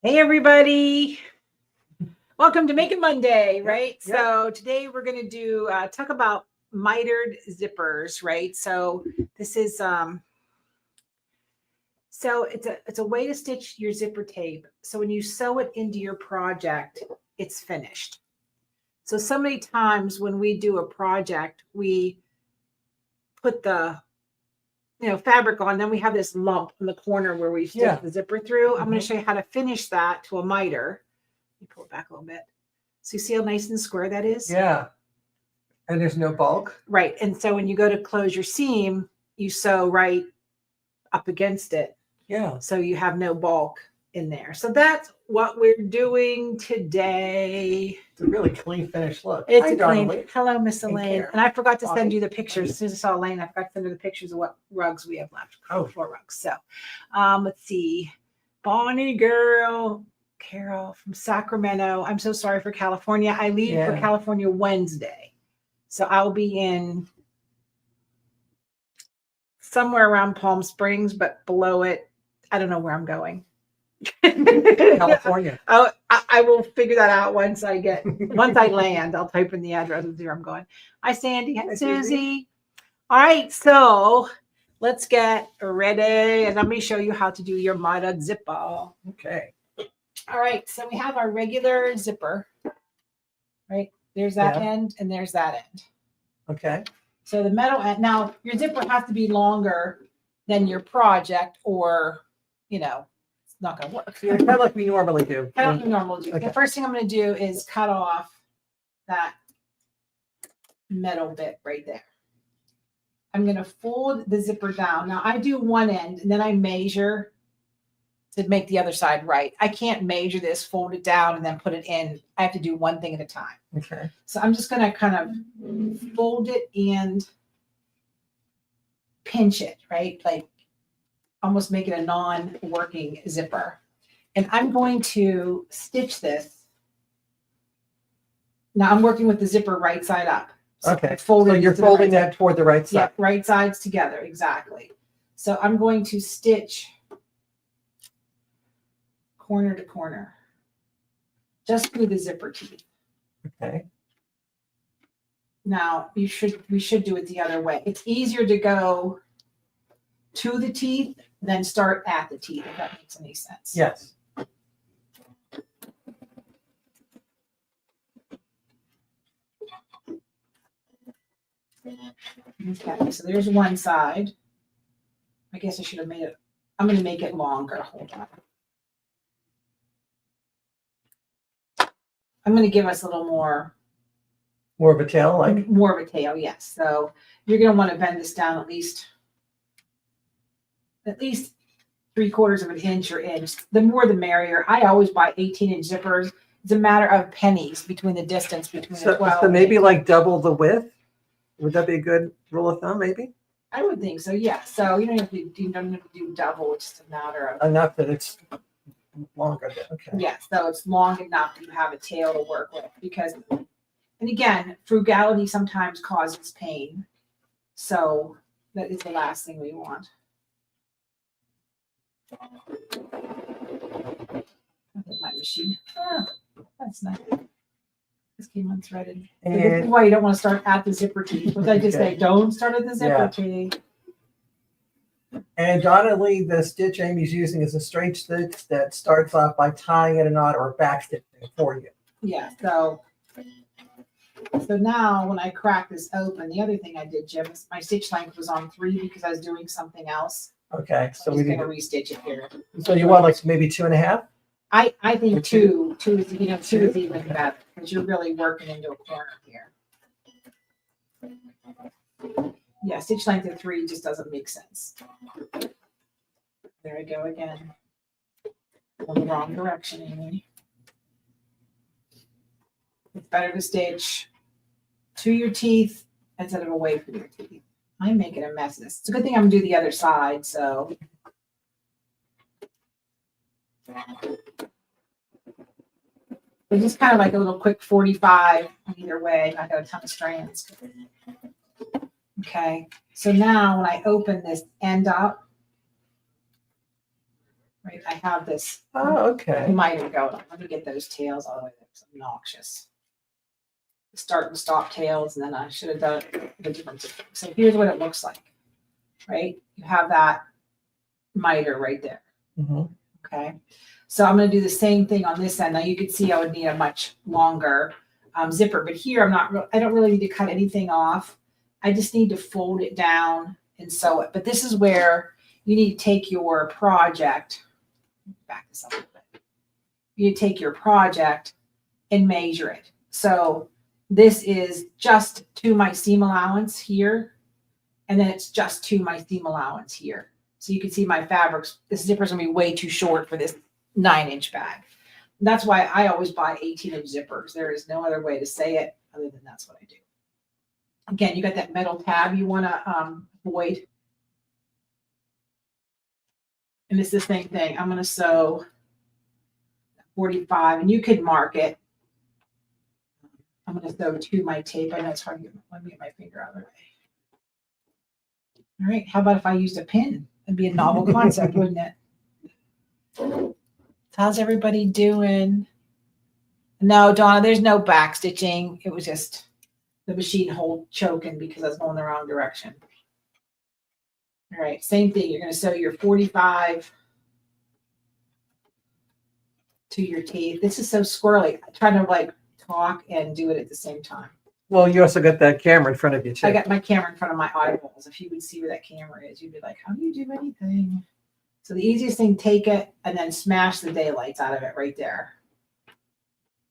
Hey everybody, welcome to Make It Monday, right? Yep. So today we're going to do talk about mitered zippers, right? So this is so it's a way to stitch your zipper tape. So when you sew it into your project, it's finished. So many times when we do a project, we put the fabric on, then we have this lump in the corner where we stick Yeah. the zipper through. I'm going Mhm. to show you how to finish that to a miter. Let me pull it back a little bit. So you see how nice and square that is? Yeah. And there's no bulk. Right. And so when you go to close your seam, you sew right up against it. Yeah. So you have no bulk in there. So that's what we're doing today. It's a really clean finished look. It's Hi, a clean. Darnley. Hello, Miss Take Elaine. care. And I forgot to send Bye. you the pictures. As soon as I saw Elaine, I forgot to send her the pictures of what rugs we have left. Oh. Floor rugs. So let's see. Bonnie girl, Carol from Sacramento. I'm so sorry for California. I leave for Yeah. California Wednesday. So I'll be in somewhere around Palm Springs, but below it, I don't know where I'm going. California. Oh, I will figure that out once I land. I'll type in the address and see where I'm going. Hi, Sandy. Hi, Hi, Susie. Susie. All right, so let's get ready, and let me show you how to do your mitered zipper. Okay. All right, so we have our regular zipper, right? There's that end, and there's that end. Okay. So the metal end, now your zipper has to be longer than your project, or, it's not going to work. So kind of like we normally do. I don't normally do. Okay. The first thing I'm going to do is cut off that metal bit right there. I'm going to fold the zipper down. Now I do one end and then I measure to make the other side right. I can't measure this, fold it down, and then put it in. I have to do one thing at a time. Okay. So I'm just going to kind of fold it and pinch it, right? Like almost make it a non-working zipper. And I'm going to stitch this. Now I'm working with the zipper right side up. So Okay. So you're folding that toward the right side. Yeah, right sides together, exactly. So I'm going to stitch corner to corner, just through the zipper teeth. Okay. Now we should do it the other way. It's easier to go to the teeth than start at the teeth, if that makes any sense. Yes. Okay, so there's one side. I guess I should have made it. I'm going to make it longer. Hold on. I'm going to give us a little more More of a tail, like. More of a tail, yes. So you're going to want to bend this down at least 3/4 of an inch or inch. The more the merrier. I always buy 18-inch zippers. It's a matter of pennies between the distance between the 12. So maybe like double the width. Would that be a good rule of thumb? Maybe. I would think so. Yeah. So you don't have to do double. It's just a matter of Enough that it's longer. Okay. yeah. So it's long enough that you have a tail to work with because. And again, frugality sometimes causes pain. So that is the last thing we want. I think my machine. That's nice. This came unthreaded. And this is why you don't want to start at the zipper teeth. What I just Okay. say, don't start at the zipper Yeah. teeth. And Donna Lee, the stitch Amy's using is a straight stitch that starts off by tying in a knot or back stitching for you. Yeah. So now when I crack this open, the other thing I did, Jim, is my stitch length was on 3 because I was doing something else. Okay, so I'm we just need gonna restitch it here. So you want like maybe 2.5? I think Two? two is even better because you're really working into a corner here. Yeah, stitch length of 3 just doesn't make sense. There I go again. Going the wrong direction, Amy. It's better to stitch to your teeth instead of away from your teeth. I'm making a mess of this. It's a good thing I'm gonna do the other side, so. It's just kind of like a little quick 45 either way. I got a ton of strands. Okay, so now when I open this end up, right? I have this Oh, okay. miter going on. Let me get those tails all the way there. It's obnoxious. Start and stop tails, and then I should have done the difference. So here's what it looks like, right? You have that miter right there. Mhm. Okay. So I'm going to do the same thing on this end. Now you can see I would need a much longer zipper, but here I don't really need to cut anything off. I just need to fold it down and sew it. But this is where you need to take your project, back this up a little bit. You need to take your project and measure it. So this is just to my seam allowance here. And then it's just to my seam allowance here. So you can see my fabrics, this zipper is gonna be way too short for this 9-inch bag. That's why I always buy 18-inch zippers. There is no other way to say it other than that's what I do. Again, you got that metal tab you wanna avoid. And it's the same thing. I'm gonna sew 45, and you could mark it. I'm gonna sew to my tape. I know it's hard to get, let me get my finger out of the way. All right, how about if I used a pin? That'd be a novel concept, wouldn't it? How's everybody doing? No, Donna, there's no back stitching. It was just the machine hole choking because I was going the wrong direction. All right, same thing. You're going to sew your 45 to your tape. This is so squirrely. I'm trying to like talk and do it at the same time. Well, you also got that camera in front of you too. I got my camera in front of my eyeballs. If you would see where that camera is, you'd be like, how do you do anything? So the easiest thing, take it and then smash the daylights out of it right there.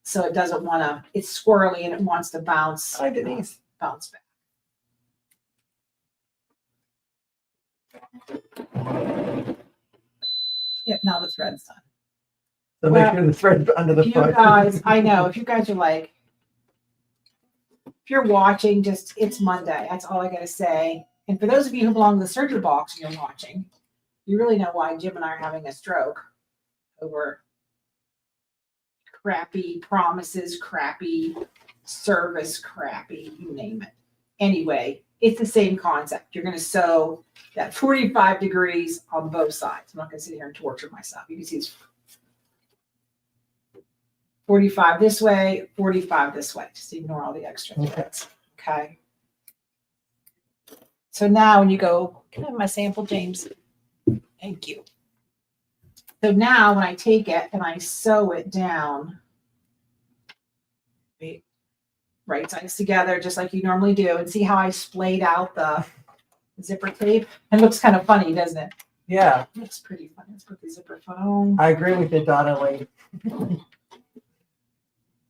So it doesn't want to, it's squirrely and it wants to bounce. Hi, Denise. Bounce back. Yep, now the thread's done. So make sure the thread under the You front. guys, I know, if you guys are like, if you're watching, just, it's Monday. That's all I got to say. And for those of you who belong to the Surgery Box and you're watching, you really know why Jim and I are having a stroke over crappy promises, crappy service, crappy, you name it. Anyway, it's the same concept. You're going to sew that 45 degrees on both sides. I'm not going to sit here and torture myself. You can see it's 45 this way, 45 this way. Just ignore all the extra threads. Okay. So now when you go, can I have my sample, James? Thank you. So now when I take it and I sew it down, right sides together, just like you normally do, and see how I splayed out the zipper tape? It looks kind of funny, doesn't it? Yeah, It looks pretty funny. Let's put the zipper phone. I agree with you, Donna Lee.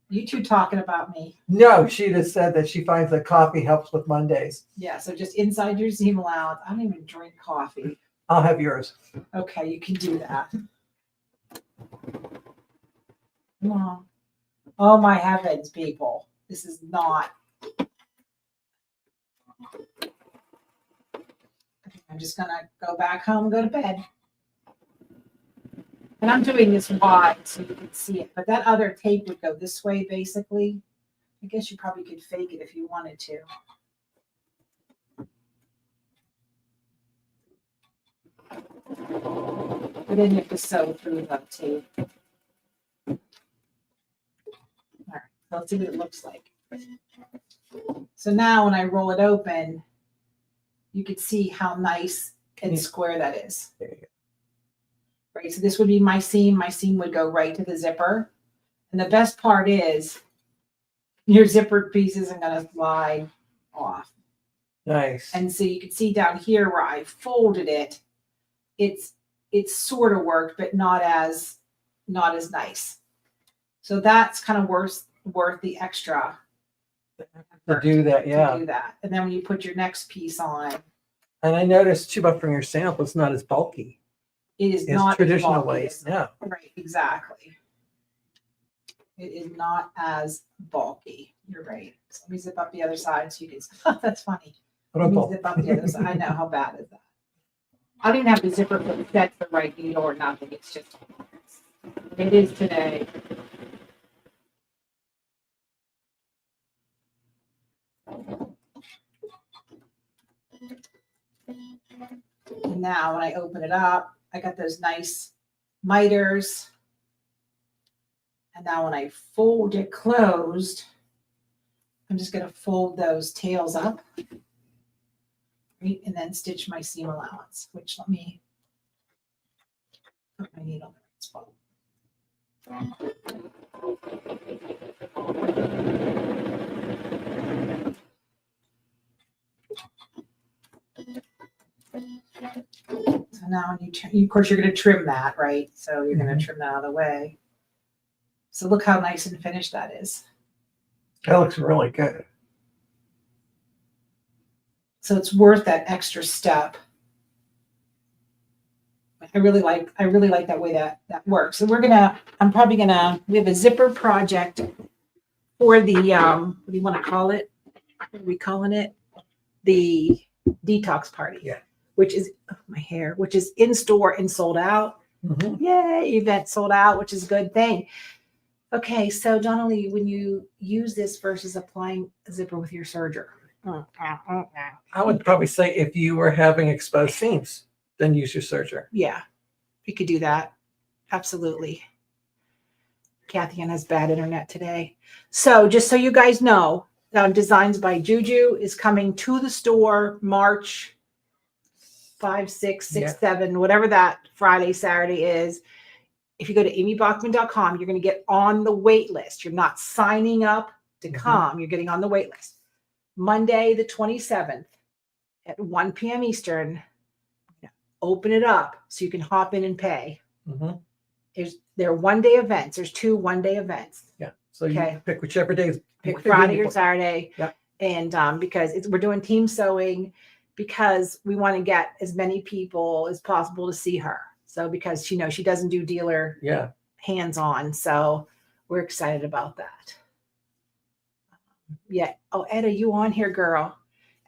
You two talking about me. No, she just said that she finds that coffee helps with Mondays. Yeah, so just inside your seam allowance. I don't even drink coffee. I'll have yours. Okay, you can do that. Come on. Oh my heavens, people. This is not. I'm just gonna go back home, go to bed. And I'm doing this wide so you can see it, but that other tape would go this way basically. I guess you probably could fake it if you wanted to. But then you have to sew through the tape. All right, let's see what it looks like. So now when I roll it open, you can see how nice and square that is. There you go. Right, so this would be my seam. My seam would go right to the zipper. And the best part is your zippered piece isn't going to slide off. Nice. And so you can see down here where I folded it, it's sort of worked, but not as nice. So that's kind of worth the extra To do that, to yeah. do that. And then when you put your next piece on, And I noticed too, but from your sample, it's not as bulky it is as not traditional as bulky lace. as- Yeah. Right, exactly. It is not as bulky. You're right. So let me zip up the other side so you can. Oh, that's funny. Let me zip up the other side. I know, how bad is that? I don't even have the zipper for that's the right needle or nothing. It's just it is today. And now when I open it up, I got those nice miters. And now when I fold it closed, I'm just going to fold those tails up, right, and then stitch my seam allowance, which let me put my needle in the right spot. So now when you, of course, you're going to trim that, right? So you're going to trim that out of the way. So look how nice and finished that is. That looks really good. So it's worth that extra step. I really like that way that works. So I'm probably gonna, we have a zipper project for the, what do you want to call it? What are we calling it? The detox party. Yeah. Which is, my hair, which is in store and sold out. Mhm. Yay, event sold out, which is a good thing. Okay, so Donnelly, when you use this versus applying a zipper with your serger. I would probably say if you were having exposed seams, then use your serger. Yeah, you could do that. Absolutely. Kathy Ann has bad internet today. So just so you guys know, Designs by Juju is coming to the store March 5, 6, 6, Yeah. 7, whatever that Friday, Saturday is. If you go to amybachman.com, you're going to get on the wait list. You're not signing up to come. You're getting on the wait list. Monday, the 27th at 1 p.m. Eastern, open it up so you can hop in and pay. They're one-day events. There's 2 one-day events. Yeah. So Okay. you pick whichever days. Pick Friday or Saturday. Yeah. And because we're doing team sewing because we want to get as many people as possible to see her. So because she doesn't do dealer hands-on. So we're excited about that. Yeah. Oh, Etta, you on here, girl?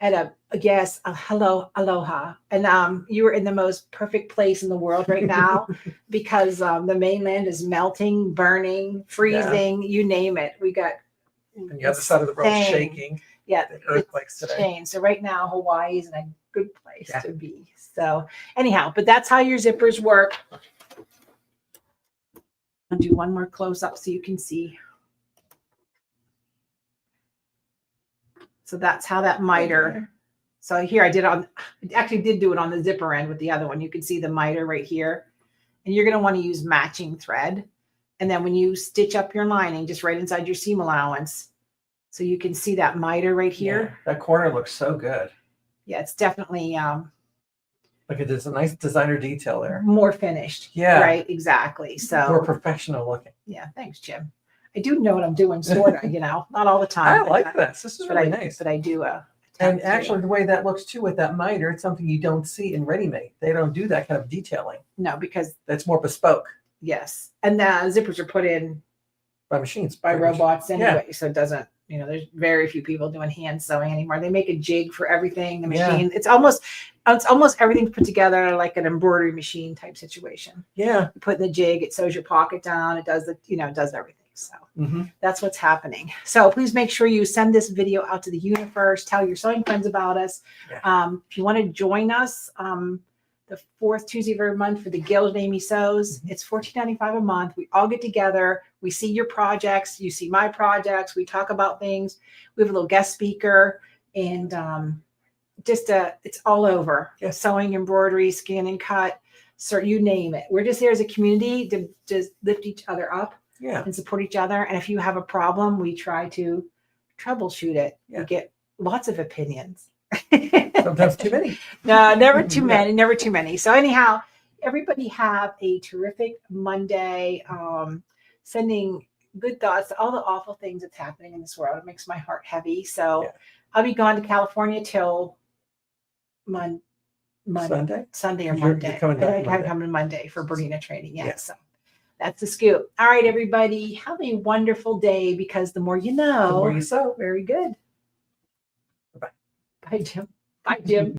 Etta, yes. Hello, aloha. And you are in the most perfect place in the world right now because the mainland is melting, burning, freezing, you name it. We got. And the other side of the world Same. shaking. Yeah, The earthquakes today. changed. So right now, Hawaii is in a good place to be. So anyhow, but that's how your zippers work. I'll do one more close up so you can see. So that's how that miter. So here I actually did do it on the zipper end with the other one. You can see the miter right here. And you're going to want to use matching thread. And then when you stitch up your lining, just right inside your seam allowance, so you can see that miter right here. Yeah, that corner looks so good. Yeah, it's definitely Look at this, a nice designer detail there. more finished. Yeah. Right, exactly. So More professional looking. yeah, thanks, Jim. I do know what I'm doing, sort of, not all the time. I like this. This is But really nice. But I do. And actually, the way that looks too with that miter, it's something you don't see in ready-made. They don't do that kind of detailing. No, because That's more bespoke yes, and the zippers are put in by machines, by pretty much. robots anyway, so it doesn't. There's very few people doing hand sewing anymore. They make a jig for everything. The machine, it's almost everything put together like an embroidery machine type situation. Yeah. You put in the jig, it sews your pocket down. It does it does everything. So that's what's happening. So please make sure you send this video out to the universe. Tell your sewing friends about us. Yeah. If you want to join us, the 4th Tuesday of every month for the Guild of Amy Sews, it's $14.95 a month. We all get together. We see your projects. You see my projects. We talk about things. We have a little guest speaker, and it's all over. Yeah. Sewing, embroidery, scan and cut, you name it. We're just there as a community to just lift each other up. Yeah. And support each other. And if you have a problem, we try to troubleshoot it. Yeah. We get lots of opinions. Sometimes too many. No, never too many, never too many. So anyhow, everybody have a terrific Monday. Sending good thoughts to all the awful things that's happening in this world. It makes my heart heavy. So I'll be gone to California till Sunday or Monday. You're coming down I'm coming Monday for Bernina training. Yeah. Yeah. So that's the scoop. All right, everybody. Have a wonderful day because the more you know. The more you sew. Very good. Bye-bye. Bye, Jim. Bye, Jim.